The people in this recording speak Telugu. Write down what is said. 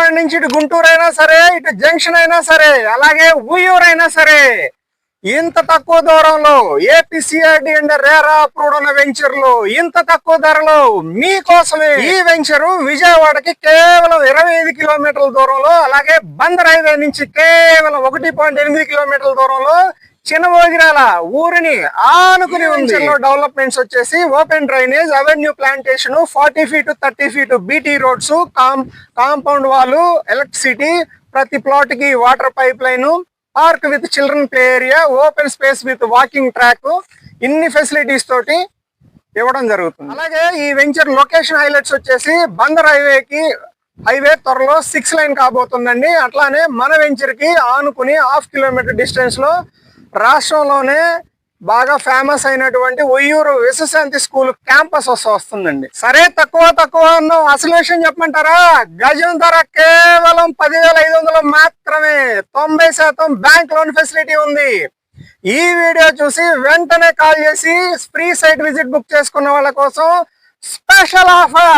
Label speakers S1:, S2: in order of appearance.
S1: విజయవాడ నుంచి ఇటు గుంటూరు అయినా సరే, ఇటు జంక్షన్ అయినా సరే, అలాగే ఉయ్యూరు అయినా సరే, ఇంత తక్కువ దూరంలో ఏపీసీఆర్డీ అండ్ రేరా అప్రూవ్డ్ ఉన్న వెంచర్లు ఇంత తక్కువ ధరలో మీకోసమే. ఈ వెంచరు విజయవాడకి కేవలం 25 కిలోమీటర్ల దూరంలో, అలాగే బందర్ హైవే నుంచి కేవలం 1.8 కిలోమీటర్ల దూరంలో చిన్నమోగిరాల ఊరిని ఆనుకుని ఉంది. డెవలప్మెంట్స్ వచ్చేసి open drainage, avenue plantation, 40 feet 30 feet BT roads, compound wall, electricity, ప్రతి ప్లాట్ కి water pipe line, park with children play area, open space with walking track, ఇన్ని ఫెసిలిటీస్ తోటి ఇవ్వడం జరుగుతుంది. అలాగే ఈ వెంచర్ లొకేషన్ హైలైట్స్ వచ్చేసి బందర్ హైవే త్వరలో 6 lane కాబోతుందండి. అట్లానే మన వెంచర్ కి ఆనుకుని 1/2 kilometer డిస్టెన్స్ లో రాష్ట్రంలోనే బాగా ఫేమస్ అయినటువంటి ఉయ్యూరు విశ్వశాంతి స్కూల్ క్యాంపస్ వస్తుందండి. సరే తక్కువ అన్న అసలు విషయం చెప్పమంటారా? గజం ధర కేవలం 10,500 మాత్రమే. 90% బ్యాంక్ లోన్ ఫెసిలిటీ ఉంది. ఈ వీడియో చూసి వెంటనే కాల్ చేసి ఫ్రీ సైట్ విజిట్ బుక్ చేసుకున్న వాళ్ళ కోసం స్పెషల్ ఆఫర్.